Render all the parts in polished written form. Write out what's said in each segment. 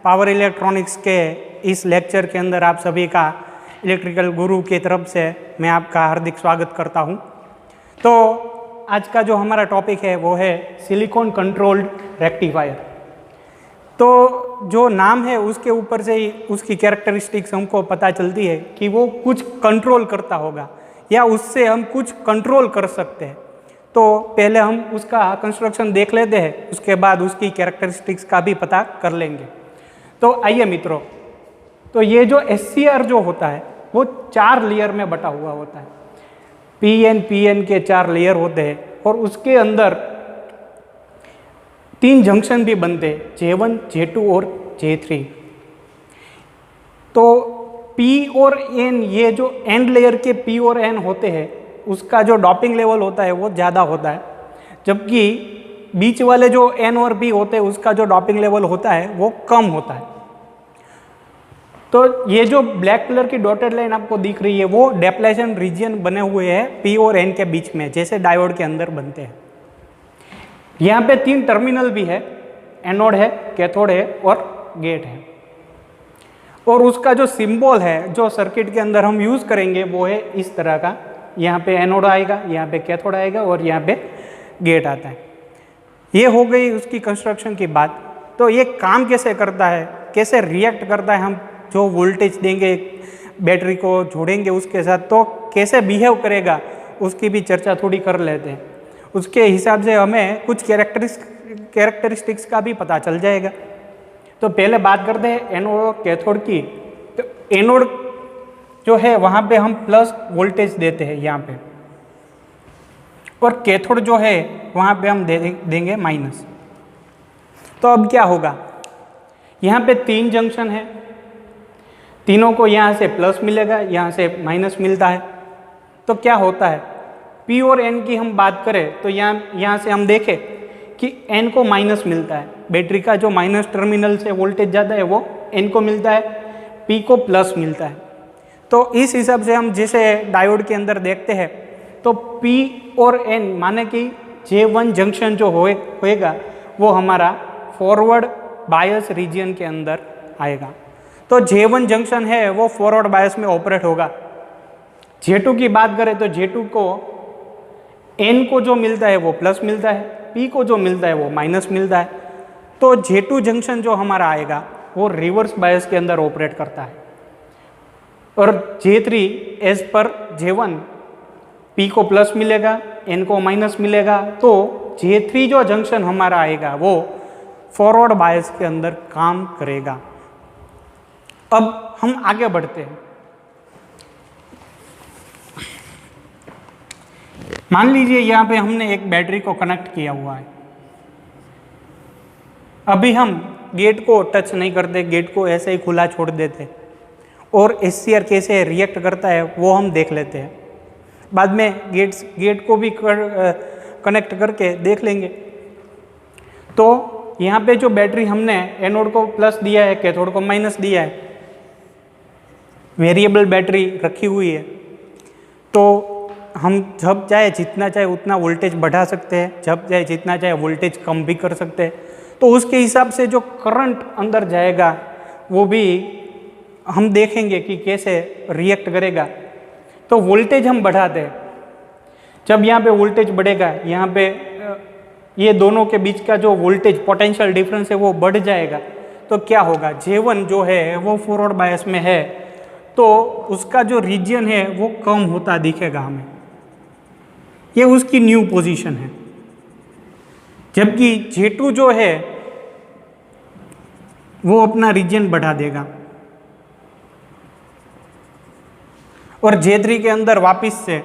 Power electronics के इस lecture के अंदर आप सभी का इलेक्ट्रिकल गुरु की तरफ से मैं आपका हार्दिक स्वागत करता हूं। तो आज का जो हमारा टॉपिक है वो है सिलिकॉन कंट्रोल्ड रेक्टिफायर। तो जो नाम है उसके ऊपर से ही उसकी कैरेक्टरिस्टिक्स हमको पता चलती है कि वो कुछ कंट्रोल करता होगा या उससे हम कुछ कंट्रोल कर सकते हैं। तो पहले हम उसका कंस्ट्रक्शन देख लेते हैं, उसके बाद उसकी कैरेक्टरिस्टिक्स का भी पता कर लेंगे। तो आइए मित्रों, तो ये जो SCR जो होता है वो 4 लेयर में बटा हुआ होता है। PN के 4 लेयर होते हैं और उसके अंदर 3 जंक्शन भी बनते हैं, J1, J2 और J3। तो P और N, ये जो एंड लेयर के P और N होते हैं उसका जो डॉपिंग लेवल होता है वो ज़्यादा होता है, जबकि बीच वाले जो N और P होते हैं उसका जो डॉपिंग लेवल होता है वो कम होता है। तो ये जो ब्लैक कलर की डॉटेड लाइन आपको दिख रही है वो डेप्लेशन रीजन बने हुए हैं P और N के बीच में, जैसे डायोड के अंदर बनते हैं। यहाँ पे 3 टर्मिनल भी है, एनोड है, कैथोड है और गेट है। और उसका जो सिंबल है जो सर्किट के अंदर हम यूज़ करेंगे वो है इस तरह का। यहाँ पे एनोड आएगा, यहाँ पे कैथोड आएगा और यहाँ पे गेट आता है। ये हो गई उसकी कंस्ट्रक्शन की बात। तो ये काम कैसे करता है, कैसे रिएक्ट करता है, हम जो वोल्टेज देंगे बैटरी को जोड़ेंगे उसके साथ तो कैसे बिहेव करेगा उसकी भी चर्चा थोड़ी कर लेते हैं। उसके हिसाब से हमें कुछ कैरेक्टरिस्टिक्स का भी पता चल जाएगा। तो पहले बात करते हैं एनोड और कैथोड की। तो एनोड जो है वहाँ पे हम प्लस वोल्टेज देते हैं यहाँ पे, और कैथोड जो है वहाँ पे हम देंगे माइनस। तो अब क्या होगा, यहाँ पे 3 जंक्शन है, तीनों को यहाँ से प्लस मिलेगा, यहाँ से माइनस मिलता है। तो क्या होता है, P और N की हम बात करें तो यहाँ से हम देखें कि N को माइनस मिलता है, बैटरी का जो माइनस टर्मिनल से वोल्टेज जाता है वो N को मिलता है, P को प्लस मिलता है। तो इस हिसाब से हम जैसे डायोड के अंदर देखते हैं तो P और N माने कि J1 जंक्शन जो होएगा वो हमारा फॉरवर्ड बायस रीजन के अंदर आएगा। तो J1 जंक्शन है वो फॉरवर्ड बायस में ऑपरेट होगा। J2 की बात करें तो J2 को N को जो मिलता है वो प्लस मिलता है, P को जो मिलता है वो माइनस मिलता है। तो J2 जंक्शन जो हमारा आएगा वो रिवर्स बायस के अंदर ऑपरेट करता है। और J3 as per J1 P को प्लस मिलेगा, N को माइनस मिलेगा। तो J3 जो जंक्शन हमारा आएगा वो फॉरवर्ड बायस के अंदर काम करेगा। अब हम आगे बढ़ते हैं। मान लीजिए यहाँ पे हमने एक बैटरी को कनेक्ट किया हुआ है। अभी हम गेट को टच नहीं करते, गेट को ऐसे ही खुला छोड़ देते और SCR कैसे रिएक्ट करता है वो हम देख लेते हैं। बाद में गेट को भी कनेक्ट करके देख लेंगे। तो यहाँ पे जो बैटरी हमने एनोड को प्लस दिया है, कैथोड को माइनस दिया है, वेरिएबल बैटरी रखी हुई है। तो हम जब चाहे जितना चाहे उतना वोल्टेज बढ़ा सकते हैं, जब चाहे जितना चाहे वोल्टेज कम भी कर सकते हैं। तो उसके हिसाब से जो करंट अंदर जाएगा वो भी हम देखेंगे कि कैसे रिएक्ट करेगा। तो वोल्टेज हम बढ़ाते हैं, जब यहाँ पे वोल्टेज बढ़ेगा, यहाँ पे ये दोनों के बीच का जो वोल्टेज पोटेंशियल डिफरेंस है वो बढ़ जाएगा। तो क्या होगा, J1 जो है वो फॉरवर्ड बायस में है तो उसका जो रीजन है वो कम होता दिखेगा हमें, ये उसकी न्यू पोजीशन है। जबकि J2 जो है वो अपना रीजन बढ़ा देगा और J3 के अंदर वापस से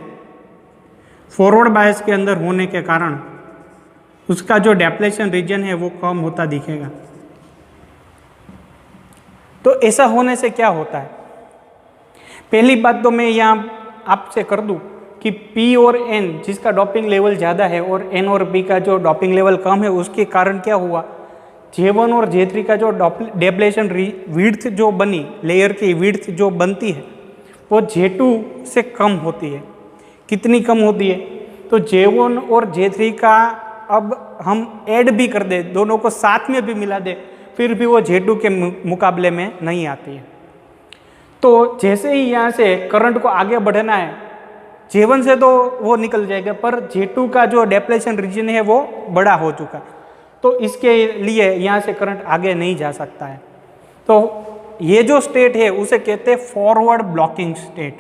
फॉरवर्ड बायस के अंदर होने के कारण उसका जो डेप्लेशन रीजन है वो कम होता दिखेगा। तो ऐसा होने से क्या होता है, पहली बात तो मैं यहाँ आपसे कर दूं कि P और N जिसका डॉपिंग लेवल ज़्यादा है और N और P का जो डॉपिंग लेवल कम है, उसके कारण क्या हुआ, J1 और J3 का जो डेप्लेशन विड्थ जो बनी, लेयर की विड्थ जो बनती है वो J2 से कम होती है। कितनी कम होती है, तो J1 और J3 का अब हम ऐड भी कर दे, दोनों को साथ में भी मिला दे फिर भी वो J2 के मुकाबले में नहीं आती है। तो जैसे ही यहाँ से करंट को आगे बढ़ना है, J1 से तो वो निकल जाएगा, पर J2 का जो डेप्लेशन रीजन है वो बड़ा हो चुका है, तो इसके लिए यहाँ से करंट आगे नहीं जा सकता है। तो ये जो स्टेट है उसे कहते हैं फॉरवर्ड ब्लॉकिंग स्टेट।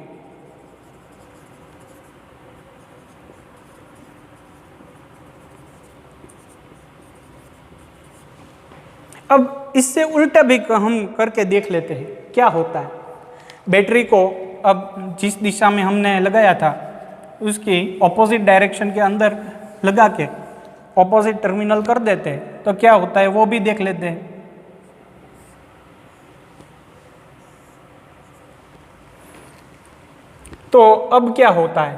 अब इससे उल्टा भी हम करके देख लेते हैं क्या होता है। बैटरी को अब जिस दिशा में हमने लगाया था उसकी ऑपोजिट डायरेक्शन के अंदर लगा के ऑपोजिट टर्मिनल कर देते हैं, तो क्या होता है वो भी देख लेते हैं। तो अब क्या होता है,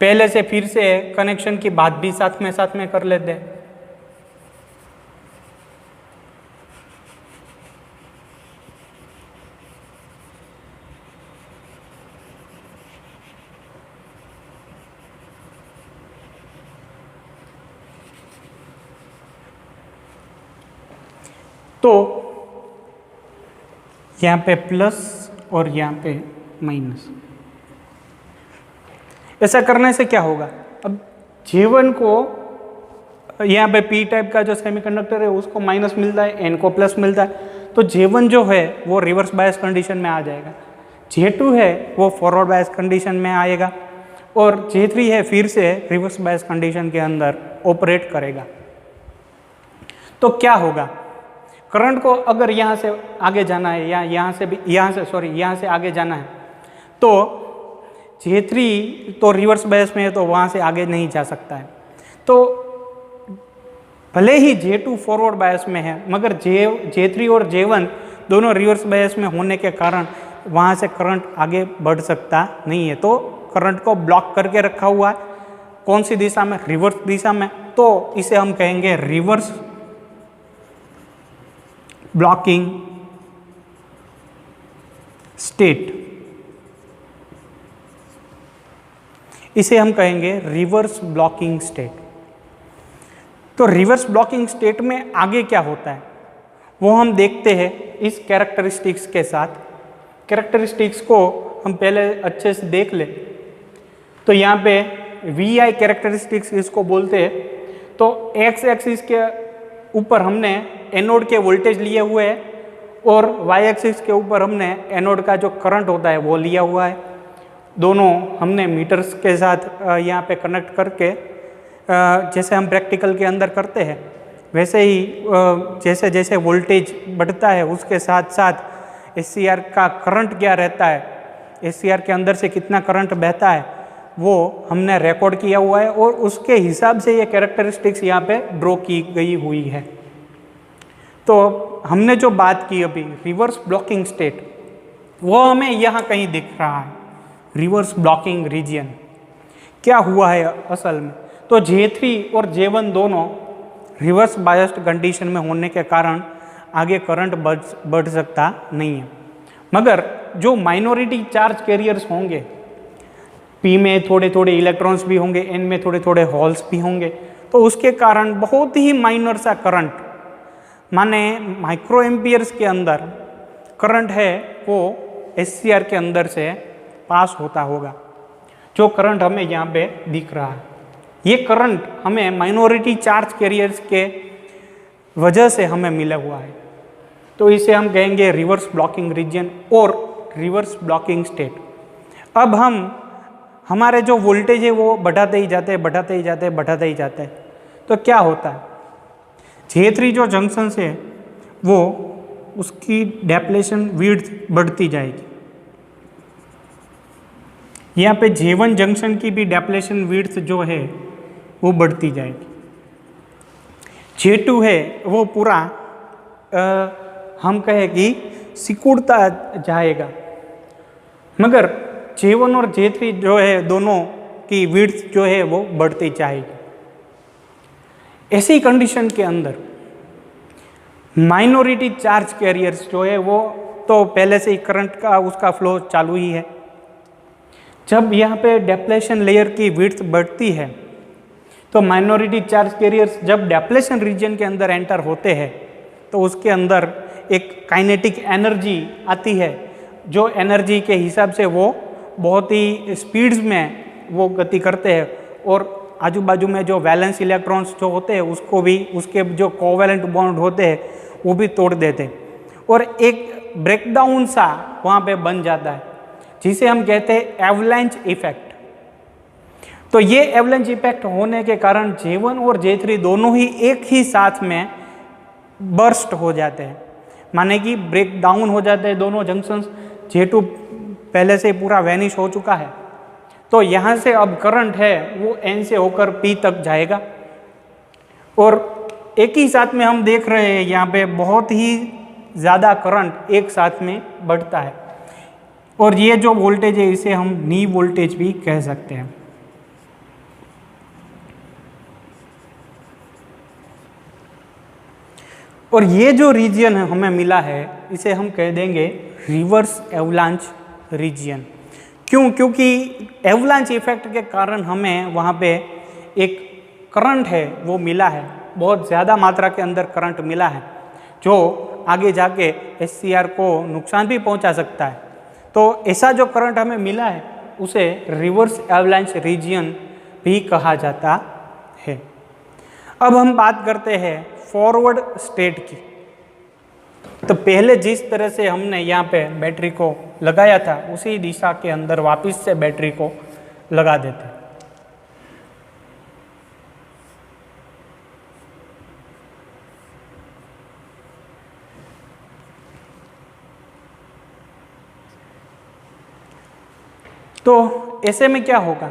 पहले से फिर से कनेक्शन की बात भी साथ में कर लेते हैं। तो यहाँ पे प्लस और यहाँ पे माइनस, ऐसा करने से क्या होगा, अब J1 को यहाँ पे P टाइप का जो सेमीकंडक्टर है उसको माइनस मिलता है, N को प्लस मिलता है, तो J1 जो है वो रिवर्स बायस कंडीशन में आ जाएगा, J2 है वो फॉरवर्ड बायस कंडीशन में आएगा, और J3 है फिर से रिवर्स बायस कंडीशन के अंदर ऑपरेट करेगा। तो क्या होगा, करंट को अगर यहाँ से आगे जाना है या यहाँ से आगे जाना है, तो J3 तो रिवर्स बायस में है तो वहाँ से आगे नहीं जा सकता है। तो भले ही J2 फॉरवर्ड बायस में है, मगर J3 और J1 दोनों रिवर्स बायस में होने के कारण वहाँ से करंट आगे बढ़ सकता नहीं है। तो करंट को ब्लॉक करके रखा हुआ है, कौन सी दिशा में, रिवर्स दिशा में, तो इसे हम कहेंगे रिवर्स ब्लॉकिंग स्टेट। इसे हम कहेंगे रिवर्स ब्लॉकिंग स्टेट। तो रिवर्स ब्लॉकिंग स्टेट में आगे क्या होता है वो हम देखते हैं इस कैरेक्टरिस्टिक्स के साथ। कैरेक्टरिस्टिक्स को हम पहले अच्छे से देख ले। तो यहाँ पे VI कैरेक्टरिस्टिक्स इसको बोलते हैं। तो एक्स एक्सिस के ऊपर हमने एनोड के वोल्टेज लिए हुए हैं और वाई एक्सिस के ऊपर हमने एनोड का जो करंट होता है वो लिया हुआ है। दोनों हमने मीटर्स के साथ यहाँ पे कनेक्ट करके जैसे हम प्रैक्टिकल के अंदर करते हैं वैसे ही जैसे जैसे वोल्टेज बढ़ता है उसके साथ साथ SCR का करंट क्या रहता है, SCR के अंदर से कितना करंट बहता है वो हमने रिकॉर्ड किया हुआ है और उसके हिसाब से ये कैरेक्टरिस्टिक्स यहाँ पे ड्रॉ की गई हुई है। तो हमने जो बात की अभी रिवर्स ब्लॉकिंग स्टेट, वो हमें यहाँ कहीं दिख रहा है, रिवर्स ब्लॉकिंग रीजन। क्या हुआ है असल में, तो J3 और J1 दोनों रिवर्स बायस्ड कंडीशन में होने के कारण आगे करंट बढ़ सकता नहीं है। मगर जो माइनॉरिटी चार्ज कैरियर्स होंगे, P में थोड़े थोड़े इलेक्ट्रॉन्स भी होंगे, N में थोड़े थोड़े होल्स भी होंगे, तो उसके कारण बहुत ही माइनर सा करंट, माने माइक्रो एम्पियर्स के अंदर करंट है वो SCR के अंदर से पास होता होगा। जो करंट हमें यहाँ पे दिख रहा है, ये करंट हमें माइनॉरिटी चार्ज कैरियर्स के वजह से हमें मिला हुआ है। तो इसे हम कहेंगे रिवर्स ब्लॉकिंग रीजन और रिवर्स ब्लॉकिंग स्टेट। अब हमारे जो वोल्टेज है वो बढ़ाते ही जाते हैं। तो क्या होता है, J3 जो जंक्शन से वो उसकी डेप्लेशन विड्थ बढ़ती जाएगी। यहाँ पे J1 जंक्शन की भी डेप्लेशन विड्थ जो है वो बढ़ती जाएगी। J2 है वो पूरा हम कहें कि सिकुड़ता जाएगा, मगर J1 और J3 जो है दोनों की विड्थ जो है वो बढ़ती जाएगी। ऐसी कंडीशन के अंदर माइनॉरिटी चार्ज कैरियर्स जो है वो तो पहले से ही करंट का उसका फ्लो चालू ही है। जब यहाँ पे डेप्लेशन लेयर की विड्थ बढ़ती है तो माइनॉरिटी चार्ज कैरियर्स जब डेप्लेशन रीजन के अंदर एंटर होते हैं तो उसके अंदर एक काइनेटिक एनर्जी आती है, जो एनर्जी के हिसाब से वो बहुत ही स्पीड्स में वो गति करते हैं और आजू बाजू में जो वैलेंस इलेक्ट्रॉन्स जो होते हैं उसको भी, उसके जो कोवैलेंट बॉन्ड होते हैं वो भी तोड़ देते हैं और एक ब्रेकडाउन सा वहाँ पे बन जाता है, जिसे हम कहते हैं एवलांच इफेक्ट। तो ये एवलांच इफेक्ट होने के कारण J1 और J3 दोनों ही एक ही साथ में बर्स्ट हो जाते हैं, माने कि ब्रेक डाउन हो जाते हैं दोनों जंक्शंस। J2 पहले से पूरा वैनिश हो चुका है, तो यहाँ से अब करंट है वो N से होकर P तक जाएगा और एक ही साथ में हम देख रहे हैं यहाँ पे बहुत ही ज़्यादा करंट एक साथ में बढ़ता है और ये जो वोल्टेज है इसे हम नी वोल्टेज भी कह सकते हैं। और ये जो रीजन हमें मिला है इसे हम कह देंगे रिवर्स एवलांच रीजन। क्यों? क्योंकि एवलांच इफेक्ट के कारण हमें वहाँ पे एक करंट है वो मिला है, बहुत ज़्यादा मात्रा के अंदर करंट मिला है जो आगे जाके SCR को नुकसान भी पहुँचा सकता है। तो ऐसा जो करंट हमें मिला है उसे रिवर्स एवलांच रीजन भी कहा जाता है। अब हम बात करते हैं फॉरवर्ड स्टेट की। तो पहले जिस तरह से हमने यहाँ पे बैटरी को लगाया था उसी दिशा के अंदर वापस से बैटरी को लगा देते हैं। तो ऐसे में क्या होगा,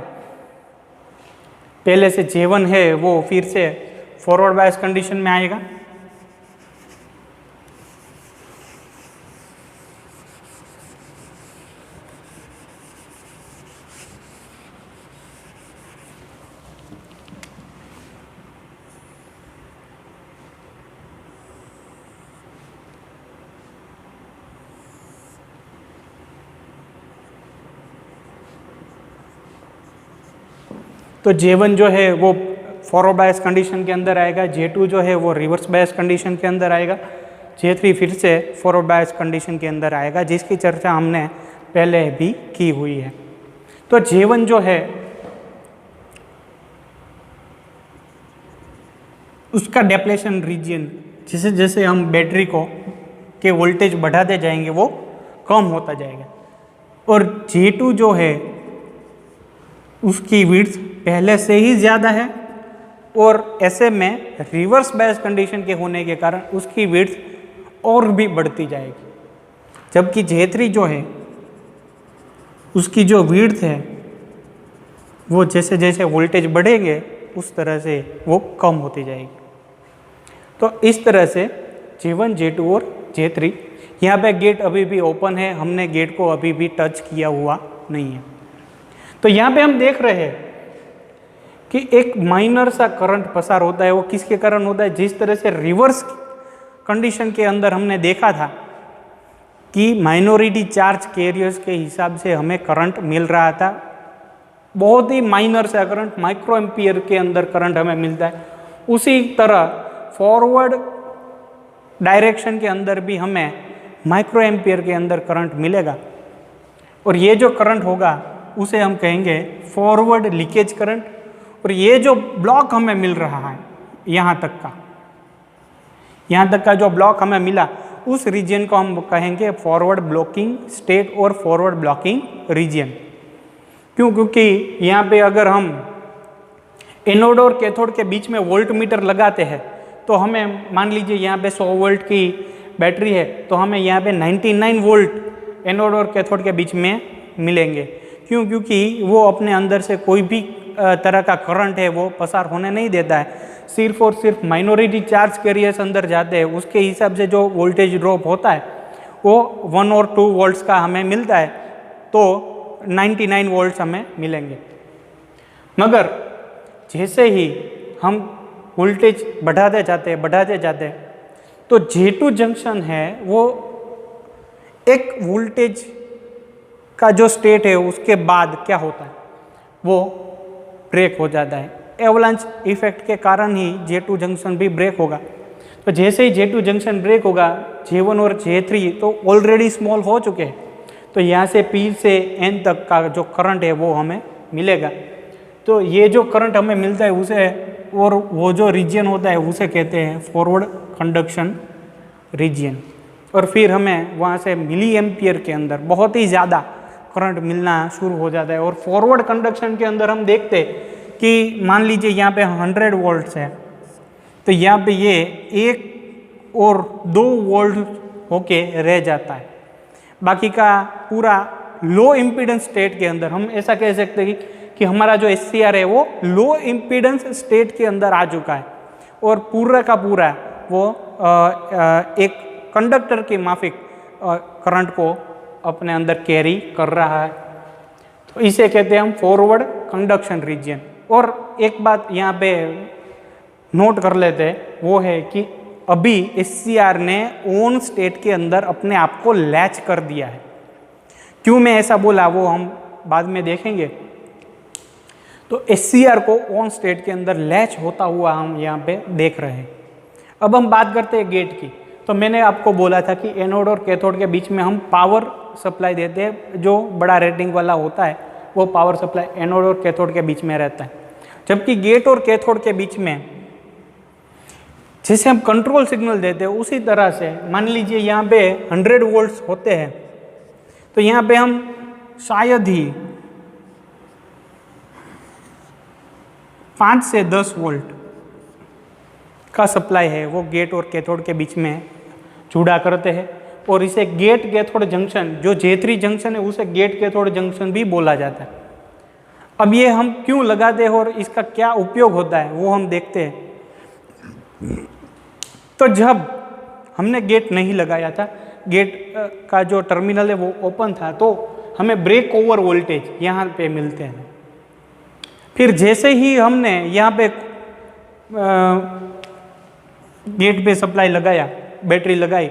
पहले से J1 है वो फिर से फॉरवर्ड बायस कंडीशन में आएगा, तो J1 जो है वो फॉरवर्ड बायस कंडीशन के अंदर आएगा, J2 जो है वो रिवर्स बायस कंडीशन के अंदर आएगा, J3 फिर से फॉरवर्ड बायस कंडीशन के अंदर आएगा, जिसकी चर्चा हमने पहले भी की हुई है। तो J1 जो है उसका डेप्लेशन रीजन, जैसे जैसे हम बैटरी को के वोल्टेज बढ़ाते जाएंगे वो कम होता जाएगा, और J2 जो है उसकी विड्थ पहले से ही ज़्यादा है और ऐसे में रिवर्स बायस कंडीशन के होने के कारण उसकी विड्थ और भी बढ़ती जाएगी, जबकि J3 जो है उसकी जो विड्थ है वो जैसे जैसे वोल्टेज बढ़ेंगे उस तरह से वो कम होती जाएगी। तो इस तरह से J1, J2 और J3, यहाँ पे गेट अभी भी ओपन है, हमने गेट को अभी भी टच किया हुआ नहीं है। तो यहाँ पे हम देख रहे हैं कि एक माइनर सा करंट पसार होता है, वो किसके कारण होता है, जिस तरह से रिवर्स कंडीशन के अंदर हमने देखा था कि माइनॉरिटी चार्ज कैरियर्स के हिसाब से हमें करंट मिल रहा था, बहुत ही माइनर सा करंट, माइक्रो एम्पियर के अंदर करंट हमें मिलता है। उसी तरह फॉरवर्ड डायरेक्शन के अंदर भी हमें माइक्रो एम्पियर के अंदर करंट मिलेगा, और ये जो करंट होगा उसे हम कहेंगे फॉरवर्ड लीकेज करंट। और ये जो ब्लॉक हमें मिल रहा है यहाँ तक का जो ब्लॉक हमें मिला, उस रीजन को हम कहेंगे फॉरवर्ड ब्लॉकिंग स्टेट और फॉरवर्ड ब्लॉकिंग रीजन। क्यों? क्योंकि यहाँ पे अगर हम एनोड और कैथोड के बीच में वोल्ट मीटर लगाते हैं तो हमें मान लीजिए यहाँ पे 100 वोल्ट की बैटरी है तो हमें यहाँ पे 99 वोल्ट एनोड और कैथोड के बीच में मिलेंगे। क्यों? क्योंकि वो अपने अंदर से कोई भी तरह का करंट है वो पसार होने नहीं देता है, सिर्फ और सिर्फ माइनॉरिटी चार्ज कैरियर्स अंदर जाते हैं, उसके हिसाब से जो वोल्टेज ड्रॉप होता है वो 1 और 2 वोल्ट्स का हमें मिलता है, तो 99 वोल्ट्स हमें मिलेंगे। मगर जैसे ही हम वोल्टेज बढ़ाते जाते हैं तो J2 जंक्शन है वो एक वोल्टेज का जो स्टेट है उसके बाद क्या होता है, वो ब्रेक हो जाता है। एवलांच इफेक्ट के कारण ही J2 जंक्शन भी ब्रेक होगा। तो जैसे ही J2 जंक्शन ब्रेक होगा, J1 और J3 तो ऑलरेडी स्मॉल हो चुके हैं, तो यहाँ से P से N तक का जो करंट है वो हमें मिलेगा। तो ये जो करंट हमें मिलता है उसे, और वो जो रीजन होता है उसे कहते हैं फॉरवर्ड कंडक्शन रीजन। और फिर हमें वहाँ से मिली एम्पियर के अंदर बहुत ही ज़्यादा करंट मिलना शुरू हो जाता है। और फॉरवर्ड कंडक्शन के अंदर हम देखते हैं कि मान लीजिए यहाँ पे 100 वोल्ट्स है, तो यहाँ पे ये 1 और 2 वोल्ट होके रह जाता है। बाकी का पूरा लो इम्पीडेंस स्टेट के अंदर हम ऐसा कह सकते हैं कि हमारा जो SCR है वो लो इम्पीडेंस स्टेट के अंदर आ चुका है, और पूरा का पूरा वो एक कंडक्टर की माफिक करंट को अपने अंदर कैरी कर रहा है। तो इसे कहते हैं हम फॉरवर्ड कंडक्शन रीजन। और एक बात यहाँ पे नोट कर लेते हैं, वो है कि अभी SCR ने ऑन स्टेट के अंदर अपने आप को लैच कर दिया है। क्यों मैं ऐसा बोला वो हम बाद में देखेंगे। तो SCR को ऑन स्टेट के अंदर लैच होता हुआ हम यहाँ पे देख रहे हैं। अब हम बात करते हैं गेट की। तो मैंने आपको बोला था कि एनोड और कैथोड के बीच में हम पावर सप्लाई देते हैं, जो बड़ा रेटिंग वाला होता है वो पावर सप्लाई एनोड और कैथोड के बीच में रहता है। जबकि गेट और कैथोड के बीच में जैसे हम कंट्रोल सिग्नल देते हैं, उसी तरह से मान लीजिए यहाँ पे 100 वोल्ट्स होते हैं, तो यहाँ पे हम शायद ही 5 से 10 वोल्ट का सप्लाई है वो गेट और कैथोड के बीच में जुड़ा करते हैं। और इसे गेट कैथोड जंक्शन, जो J3 जंक्शन है उसे गेट कैथोड जंक्शन भी बोला जाता है। अब ये हम क्यों लगाते हैं और इसका क्या उपयोग होता है वो हम देखते हैं। तो जब हमने गेट नहीं लगाया था, गेट का जो टर्मिनल है वो ओपन था, तो हमें ब्रेक ओवर वोल्टेज यहाँ पे मिलते हैं। फिर जैसे ही हमने यहाँ पे गेट पे सप्लाई लगाया, बैटरी लगाई,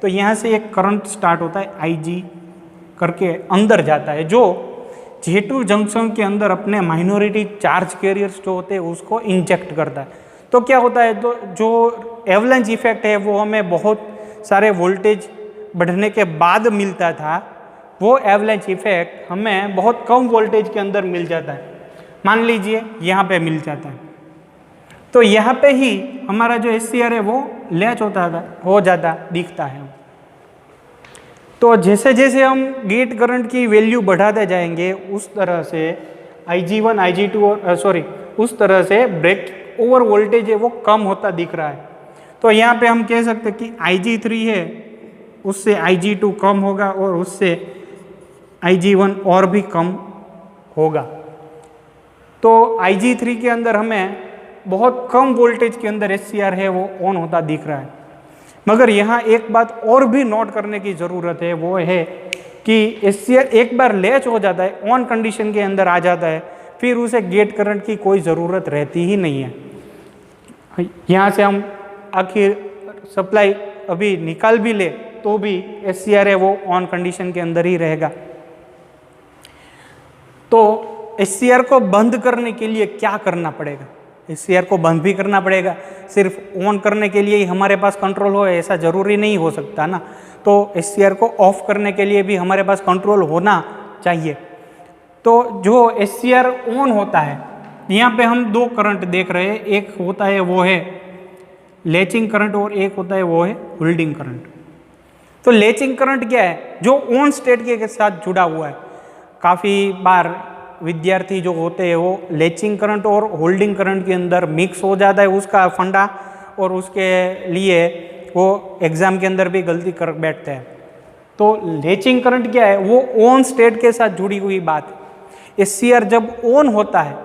तो यहाँ से एक करंट स्टार्ट होता है IG करके अंदर जाता है, जो J2 जंक्शन के अंदर अपने माइनॉरिटी चार्ज कैरियर्स जो होते हैं उसको इंजेक्ट करता है। तो क्या होता है, तो जो एवलांच इफेक्ट है वो हमें बहुत सारे वोल्टेज बढ़ने के बाद मिलता था, वो एवलांच इफेक्ट हमें बहुत कम वोल्टेज के अंदर मिल जाता है। मान लीजिए यहाँ पे मिल जाता है, तो यहाँ पे ही हमारा जो SCR है वो लैच हो जाता दिखता है। तो जैसे जैसे हम गेट करंट की वैल्यू बढ़ाते जाएंगे उस तरह से IG1 IG2 और उस तरह से ब्रेक ओवर वोल्टेज है वो कम होता दिख रहा है। तो यहाँ पे हम कह सकते हैं कि IG3 है उससे IG2 कम होगा और उससे IG1 और भी कम होगा। तो IG3 के अंदर हमें बहुत कम वोल्टेज के अंदर SCR है वो ऑन होता दिख रहा है। मगर यहाँ एक बात और भी नोट करने की ज़रूरत है, वो है कि SCR एक बार लैच हो जाता है, ऑन कंडीशन के अंदर आ जाता है, फिर उसे गेट करंट की कोई ज़रूरत रहती ही नहीं है। यहाँ से हम आखिर सप्लाई अभी निकाल भी ले तो भी SCR है वो ऑन कंडीशन के अंदर ही रहेगा। तो SCR को बंद करने के लिए क्या करना पड़ेगा? SCR को बंद भी करना पड़ेगा। सिर्फ ऑन करने के लिए ही हमारे पास कंट्रोल हो ऐसा ज़रूरी नहीं हो सकता ना। तो SCR को ऑफ करने के लिए भी हमारे पास कंट्रोल होना चाहिए। तो जो SCR ऑन होता है, यहाँ पे हम दो करंट देख रहे हैं, एक होता है वो है लैचिंग करंट और एक होता है वो है होल्डिंग करंट। तो लैचिंग करंट क्या है? जो ऑन स्टेट के साथ जुड़ा हुआ है। काफ़ी बार विद्यार्थी जो होते हैं वो लैचिंग करंट और होल्डिंग करंट के अंदर मिक्स हो जाता है उसका फंडा, और उसके लिए वो एग्ज़ाम के अंदर भी गलती कर बैठते हैं। तो लैचिंग करंट क्या है? वो ऑन स्टेट के साथ जुड़ी हुई बात। SCR जब ऑन होता है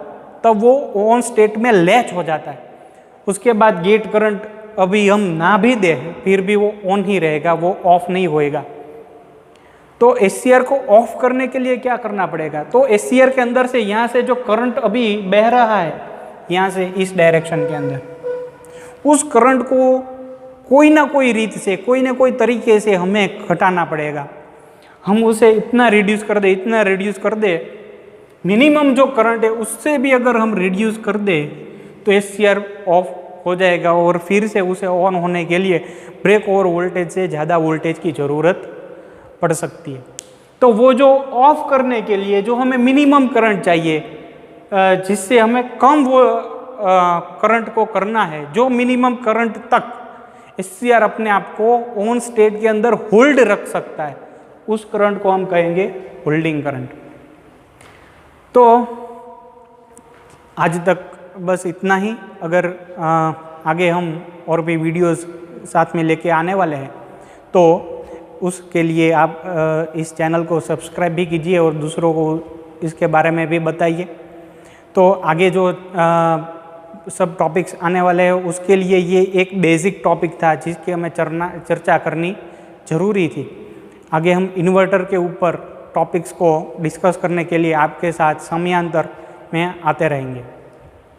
तब वो ऑन स्टेट में लैच हो जाता है। उसके बाद गेट करंट अभी हम ना भी दें फिर भी वो ऑन ही रहेगा, वो ऑफ नहीं होएगा। तो SCR को ऑफ करने के लिए क्या करना पड़ेगा? तो SCR के अंदर से यहाँ से जो करंट अभी बह रहा है यहाँ से इस डायरेक्शन के अंदर, उस करंट को कोई ना कोई रीत से, कोई ना कोई तरीके से हमें घटाना पड़ेगा। हम उसे इतना रिड्यूस कर दे, मिनिमम जो करंट है उससे भी अगर हम रिड्यूस कर दे तो SCR ऑफ हो जाएगा और फिर से उसे ऑन होने के लिए ब्रेक ओवर वोल्टेज से ज़्यादा वोल्टेज की ज़रूरत पड़ सकती है। तो वो जो ऑफ करने के लिए जो हमें मिनिमम करंट चाहिए, जिससे हमें कम वो करंट को करना है, जो मिनिमम करंट तक SCR अपने आप को ऑन स्टेट के अंदर होल्ड रख सकता है, उस करंट को हम कहेंगे होल्डिंग करंट। तो आज तक बस इतना ही। अगर आगे हम और भी वीडियोस साथ में लेके आने वाले हैं तो उसके लिए आप इस चैनल को सब्सक्राइब भी कीजिए और दूसरों को इसके बारे में भी बताइए। तो आगे जो सब टॉपिक्स आने वाले हैं उसके लिए ये एक बेसिक टॉपिक था जिसकी हमें चर्चा करनी ज़रूरी थी। आगे हम इन्वर्टर के ऊपर टॉपिक्स को डिस्कस करने के लिए आपके साथ समयांतर में आते रहेंगे।